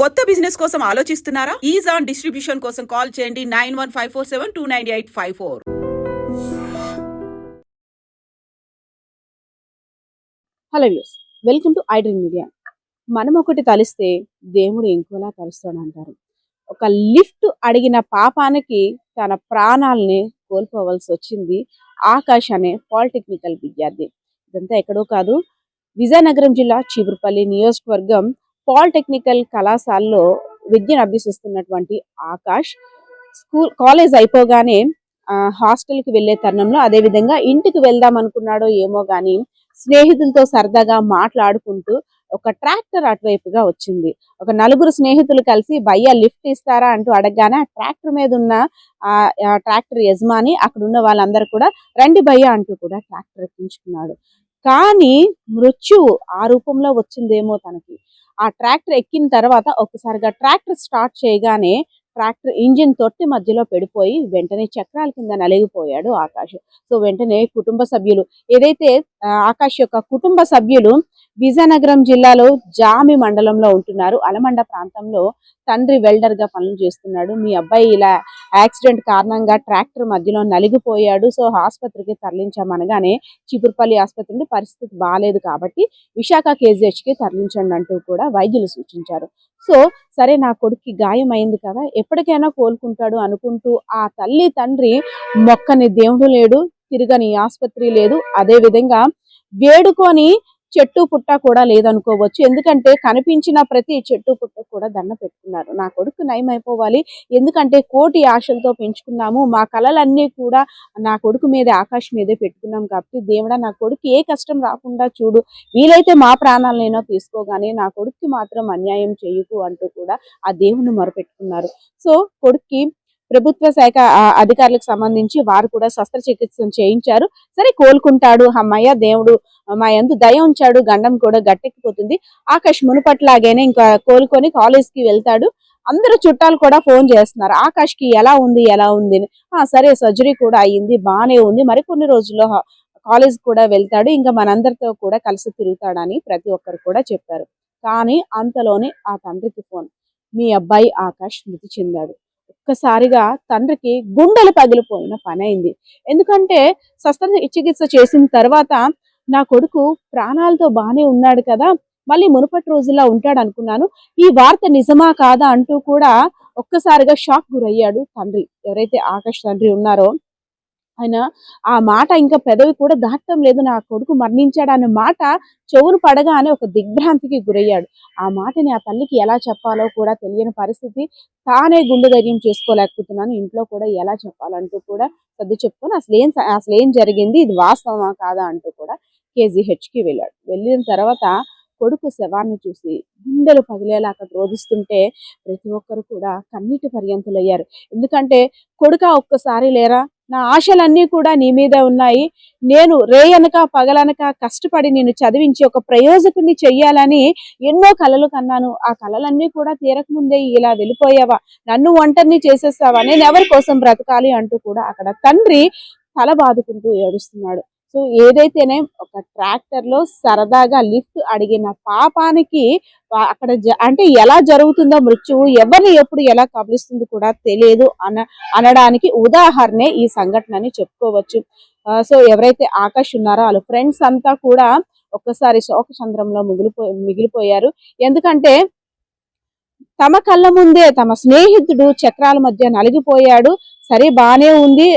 కొత్త బిజినెస్ కోసం ఆలోచిస్తున్నారా? ఈజాన్ డిస్ట్రిబ్యూషన్ కోసం కాల్ చేయండి 9154729854. Hello views, welcome to iDream media. మనం ఒకటి తలిస్తే దేవుడు ఇంకోలా కలుస్తాడంటారు. ఒక లిఫ్ట్ అడిగిన పాపానికి తన ప్రాణాలని కోల్పోవలసి వచ్చింది ఆకాష్ అనే పాలిటెక్నికల్ విద్యార్థి. ఇదంతా ఎక్కడో కాదు, విజయనగరం జిల్లా చీపురుపల్లి నియోజకవర్గం పాలిటెక్నికల్ కళాశాలలో విద్యను అభ్యసిస్తున్నటువంటి ఆకాష్ కాలేజ్ అయిపోగానే హాస్టల్కి వెళ్ళే తరుణంలో, అదేవిధంగా ఇంటికి వెళ్దాం అనుకున్నాడో ఏమో కానీ స్నేహితులతో సరదాగా మాట్లాడుకుంటూ ఒక ట్రాక్టర్ అటువైపుగా వచ్చింది. ఒక నలుగురు స్నేహితులు కలిసి భయ్య లిఫ్ట్ ఇస్తారా అంటూ అడగగానే ఆ ట్రాక్టర్ మీద ఉన్న ఆ ట్రాక్టర్ యజమాని అక్కడ ఉన్న వాళ్ళందరూ కూడా రండి భయ్య అంటూ కూడా ట్రాక్టర్ ఎక్కించుకున్నాడు. కానీ మృత్యువు ఆ రూపంలో వచ్చిందేమో తనకి. ఆ ట్రాక్టర్ ఎక్కిన తర్వాత ఒక్కసారిగా ట్రాక్టర్ స్టార్ట్ చేయగానే ట్రాక్టర్ ఇంజిన్ తొట్టి మధ్యలో పెడిపోయి వెంటనే చక్రాల కింద నలిగిపోయాడు ఆకాష్. సో వెంటనే కుటుంబ సభ్యులు, ఏదైతే ఆకాష్ యొక్క కుటుంబ సభ్యులు విజయనగరం జిల్లాలో జామి మండలంలో ఉంటున్నారు. అలమండ ప్రాంతంలో తండ్రి వెల్డర్ గా పనులు చేస్తున్నాడు. మీ అబ్బాయి ఇలా యాక్సిడెంట్ కారణంగా ట్రాక్టర్ మధ్యలో నలిగిపోయాడు, సో ఆసుపత్రికి తరలించామనగానే చీపురుపల్లి ఆసుపత్రి నుండి పరిస్థితి బాగాలేదు కాబట్టి విశాఖ కేజీహెచ్కి తరలించండి అంటూ కూడా వైద్యులు సూచించారు. సో సరే, నా కొడుక్కి గాయం అయింది కదా, ఎప్పటికైనా కోలుకుంటాడు అనుకుంటూ ఆ తల్లి తండ్రి మొక్కని దేవుడు లేడు, తిరగని ఆసుపత్రి లేదు, అదే విధంగా వేడుకొని చెట్టు పుట్ట కూడా లేదనుకోవచ్చు. ఎందుకంటే కనిపించిన ప్రతి చెట్టు పుట్ట కూడా దండ పెట్టుకున్నారు. నా కొడుకు నయం అయిపోవాలి, ఎందుకంటే కోటి ఆశలతో పెంచుకున్నాము, మా కళలన్నీ కూడా నా కొడుకు మీద ఆకాశ్ మీదే పెట్టుకున్నాం కాబట్టి దేవుడా నా కొడుకు ఏ కష్టం రాకుండా చూడు, వీలైతే మా ప్రాణాలైనా తీసుకోగానే నా కొడుక్కి మాత్రం అన్యాయం చేయకు అంటూ కూడా ఆ దేవుని మొరపెట్టుకున్నారు. సో కొడుక్కి ప్రభుత్వ శాఖ అధికారులకు సంబంధించి వారు కూడా శస్త్రచికిత్స చేయించారు. సరే కోలుకుంటాడు, అమ్మయ్య దేవుడు మా యందు దయ ఉంచాడు, గండం కూడా గట్టెక్కిపోతుంది, ఆకాష్ మునుపట్లాగేనే ఇంకా కోలుకొని కాలేజ్కి వెళ్తాడు. అందరూ చుట్టాలు కూడా ఫోన్ చేస్తున్నారు, ఆకాష్కి ఎలా ఉంది అని. సరే సర్జరీ కూడా అయ్యింది, బాగానే ఉంది, మరికొన్ని రోజుల్లో కాలేజ్ కూడా వెళ్తాడు, ఇంకా మనందరితో కూడా కలిసి తిరుగుతాడని ప్రతి ఒక్కరు కూడా చెప్పారు. కానీ అంతలోనే ఆ తండ్రికి ఫోన్, మీ అబ్బాయి ఆకాష్ మృతి చెందాడు. ఒక్కసారిగా తండ్రికి గుండెలు పగిలిపోయిన పని అయింది. ఎందుకంటే శస్త్రచికిత్స చేసిన తర్వాత నా కొడుకు ప్రాణాలతో బాగానే ఉన్నాడు కదా, మళ్ళీ మునుపటి రోజుల్లో ఉంటాడు అనుకున్నాను, ఈ వార్త నిజమా కాదా అంటూ కూడా ఒక్కసారిగా షాక్ గురయ్యాడు తండ్రి. ఎవరైతే ఆకాష్ తండ్రి ఉన్నారో ఆయన ఆ మాట ఇంకా పెదవి కూడా దాటం లేదు, నా కొడుకు మరణించాడు అనే మాట చెవును పడగానే ఒక దిగ్భ్రాంతికి గురయ్యాడు. ఆ మాటని ఆ తల్లికి ఎలా చెప్పాలో కూడా తెలియని పరిస్థితి, తానే గుండె ధైర్యం చేసుకోలేకపోతున్నాను, ఇంట్లో కూడా ఎలా చెప్పాలంటూ కూడా సర్ది చెప్పుకొని అసలేం జరిగింది, ఇది వాస్తవమా కాదా అంటూ కూడా కేజీహెచ్కి వెళ్ళాడు. వెళ్ళిన తర్వాత కొడుకు శవాన్ని చూసి గుండెలు పగిలేలా అక్కడ రోధిస్తుంటే ప్రతి ఒక్కరు కూడా కన్నీటి పర్యంతులయ్యారు. ఎందుకంటే కొడుక ఒక్కసారి లేరా, నా ఆశలన్నీ కూడా నీ మీద ఉన్నాయి, నేను రేయనక పగలనక కష్టపడి నేను చదివించి ఒక ప్రయోజకుని చెయ్యాలని ఎన్నో కలలు కన్నాను, ఆ కలలన్నీ కూడా తీరకముందే ఇలా వెళ్ళిపోయావా, నన్ను ఒంటరిని చేసేస్తావా, నేను ఎవరి కోసం బ్రతకాలి అంటూ కూడా అక్కడ తండ్రి తల బాదుకుంటూ ఏడుస్తున్నాడు. సో ఏదైతేనే ఒక ట్రాక్టర్ లో సరదాగా లిఫ్ట్ అడిగిన పాపానికి అక్కడ అంటే ఎలా జరుగుతుందో మృత్యువు ఎవరిని ఎప్పుడు ఎలా కబలిస్తుందో కూడా తెలియదు అనడానికి ఉదాహరణే ఈ సంఘటన అని చెప్పుకోవచ్చు. సో ఎవరైతే ఆకాష్ ఉన్నారో వాళ్ళ ఫ్రెండ్స్ అంతా కూడా ఒక్కసారి శోకచంద్రంలో మిగిలిపోయారు. ఎందుకంటే తమ కళ్ళ ముందే తమ స్నేహితుడు చక్రాల మధ్య నలిగిపోయాడు. సరే బానే ఉంది,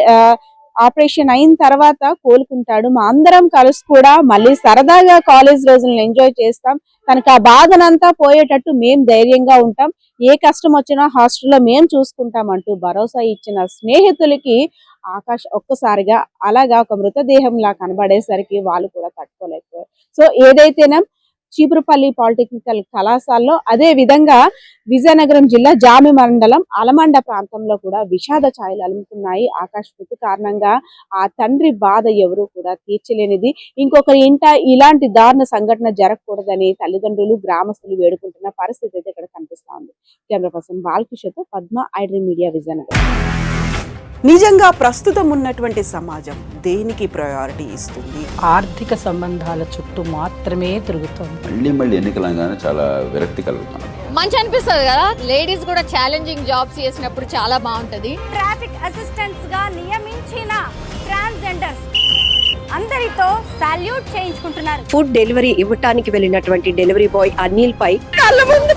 ఆపరేషన్ అయిన తర్వాత కోలుకుంటాడు, మా అందరం కలిసి కూడా మళ్ళీ సరదాగా కాలేజ్ రోజులను ఎంజాయ్ చేస్తాం, తనకు ఆ బాధనంతా పోయేటట్టు మేం ధైర్యంగా ఉంటాం, ఏ కష్టం వచ్చినా హాస్టల్లో మేం చూసుకుంటాం అంటూ భరోసా ఇచ్చిన స్నేహితులకి ఆకాష్ ఒక్కసారిగా అలాగా ఒక మృతదేహంలా కనబడేసరికి వాళ్ళు కూడా తట్టుకోలేకపోయారు. సో ఏదైతేనే చీపురుపల్లి పాలిటెక్నికల్ కళాశాలలో, అదే విధంగా విజయనగరం జిల్లా జామి మండలం అలమండ ప్రాంతంలో కూడా విషాద ఛాయలు అలుముతున్నాయి. ఆకాష్ మృతి కారణంగా ఆ తండ్రి బాధ ఎవరు కూడా తీర్చలేనిది. ఇంకొకరి ఇంట ఇలాంటి దారుణ సంఘటన జరగకూడదని తల్లిదండ్రులు గ్రామస్తులు వేడుకుంటున్న పరిస్థితి అయితే ఇక్కడ కనిపిస్తా ఉంది. కెమెరా పర్సన్ బాలకిషోర్తో పద్మ, ఐడ్రీమ్ మీడియా, విజయనగరం. నిజంగా ప్రస్తుతం ఉన్నటువంటి సమాజం దేనికి ప్రయారిటీ ఇస్తుంది? ఆర్థిక సంబంధాల చుట్టూ మాత్రమే తిరుగుతోంది. మళ్ళీ ఎన్నికలంగానే చాలా విరక్తి కలుగుతాను. మంచి అనిపిస్తుంది కదా, లేడీస్ కూడా ఛాలెంజింగ్ జాబ్స్ చేసినప్పుడు చాలా బాగుంటది. ట్రాఫిక్ అసిస్టెంట్స్ గా నియమించిన ట్రాన్స్జెండర్స్ అందరితో సాల్యూట్ చేయించుకుంటున్నారు. ఫుడ్ డెలివరీ ఇవ్వటానికి వెళ్ళినటువంటి డెలివరీ బాయ్ అనిల్ పై కళ్ళ ముందు